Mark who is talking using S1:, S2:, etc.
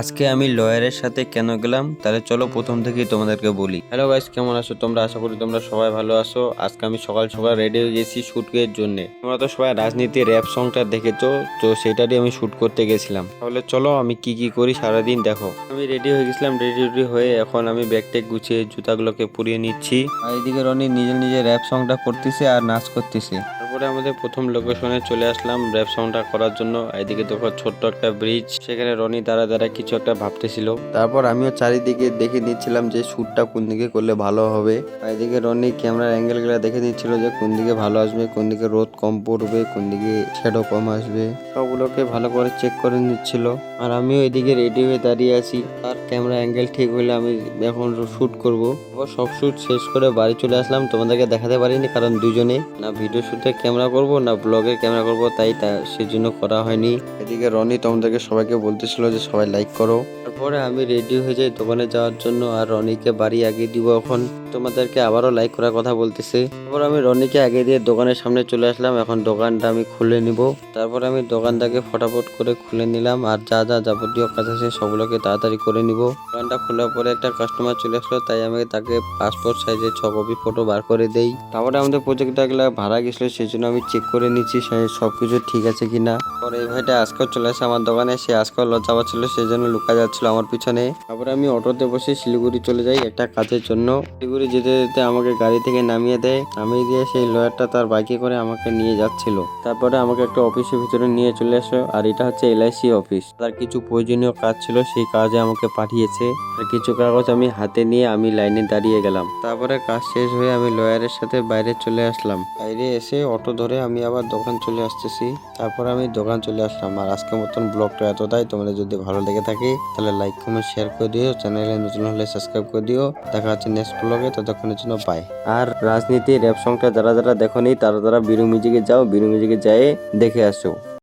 S1: আজকে আমি লয়ারের সাথে কেন গেলাম তাহলে চলো প্রথম থেকেই তোমাদেরকে বলি। হ্যালো গাইস, কেমন আছো তোমরা? আশা করি তোমরা সবাই ভালো আছো। আজকে আমি সকাল সকাল রেডি হয়ে গেছি শুটের জন্য। তোমরা তো সবাই রাজনীতি র্যাপ সংটা দেখেছো, তো সেটারই আমি শুট করতে গেছিলাম। তাহলে চলো আমি কি কি করি সারাদিন দেখো। আমি রেডি হয়ে গেছিলাম, রেডি হয়ে এখন আমি ব্যাগ ট্যাগ গুছিয়ে জুতাগুলোকে পরিয়ে নিচ্ছি। আর এদিকে রনি নিজে নিজে র্যাপ সংটা করতেছে আর নাচ করতেছে। তারপরে আমাদের প্রথম লোকেশনে চলে আসলাম র্যাপ সংটা করার জন্য। এদিকে দেখো ছোট্ট একটা ব্রিজ, সেখানে রনি দাঁড়া দাঁড়া কিছু একটা ভাবতেছিল। তারপর আমিও চারিদিকে দেখে নিচ্ছিলাম যে শুটটা কোন দিকে করলে ভালো হবে। আর এদিকে রনি ক্যামেরার অ্যাঙ্গেল গুলা দেখে নিচ্ছিল যে কোন দিকে ভালো আসবে, কোন দিকে রোদ কম পড়বে, কোন দিকে শ্যাডো কম আসবে, সবগুলোকে ভালো করে চেক করে নিচ্ছিল। আর আমিও এদিকে রেডি হয়ে দাঁড়িয়ে আছি। আর ক্যামেরা অ্যাঙ্গেল ঠিক হলে আমি এখন শুট করব। সব শুট শেষ করে বাড়ি চলে আসলাম। তোমাদেরকে দেখাতে পারিনি কারণ দুজনে না ভিডিও শুটে ক্যামেরা করব না ব্লগের ক্যামেরা করব, তাই সেজন্য করা হয়নি। এদিকে রনি তোমাদেরকে সবাইকে বলতেছিল যে সবাই লাইক করো। তারপরে আমি রেডি হয়ে যাই দোকানে যাওয়ার জন্য, আর রনিকে বাড়ি আগে দিব। এখন তোমাদেরকে আবারও লাইক করার কথা বলতেছে। তারপর আমি রনিকে আগে দিয়ে দোকানের সামনে চলে আসলাম। এখন দোকানটা আমি খুলে নিব। তারপর আমি দোকানটাকে ফটাফট করে খুলে নিলাম, আর যা যা যাবতীয় কাজ আছে সবগুলোকে তাড়াতাড়ি করে নিব। দোকানটা খোলার পরে একটা কাস্টমার চলে আসলো, তাই আমি তাকে পাসপোর্ট সাইজের 6 কপি ফটো বার করে দেই। তারপরে আমাদের প্রজেক্টটা ভাড়া গেছিলো, সেই জন্য আমি চেক করে নিচ্ছি সবকিছু ঠিক আছে কিনা। পরে এই ভাইটা আজকেও চলে আসে আমার দোকানে। সে আজকেও লজ্জা পাচ্ছিল, সেই জন্য লুকা যাচ্ছিল আমার পিছনে। তারপরে আমি অটোতে বসে শিলিগুড়ি চলে যাই একটা কাজের জন্য। শিলিগুড়ি যেতে যেতে আমাকে গাড়ি থেকে নামিয়ে দেয়, নামিয়ে দিয়ে সেই লয়ারটা তার বাইকে করে আমাকে নিয়ে যাচ্ছিল। তারপরে আমাকে একটা অফিসের ভিতরে নিয়ে চলে আসলো, আর এটা হচ্ছে এলআইসি অফিস। তার কিছু প্রয়োজনীয় কাজ ছিল, সেই কাজে আমাকে পাঠিয়েছে। আর কিছু কাগজ আমি হাতে নিয়ে আমি লাইনে দাঁড়িয়ে গেলাম। তারপরে কাজ শেষ হয়ে আমি লয়ারের সাথে বাইরে চলে আসলাম। বাইরে এসে অটো ধরে আমি আবার দোকান চলে আসতেছি। তারপর আমি দোকান চলে আসলাম। আর আজকের মতন ব্লগটা এতটাই। তোমাদের যদি ভালো লেগে থাকে তাহলে লাইক কমেন্ট শেয়ার করে দিও, চ্যানেলে নতুন হলে সাবস্ক্রাইব করে দিও। দেখা হচ্ছে নেক্সট ব্লগে, ততক্ষণের জন্য বাই। আর রাজনীতি র্যাপ সংটা যারা যারা দেখোনি তারা তারা বিরু মিউজিকে যাও, বিরু মিউজিকে যায় দেখে আসো।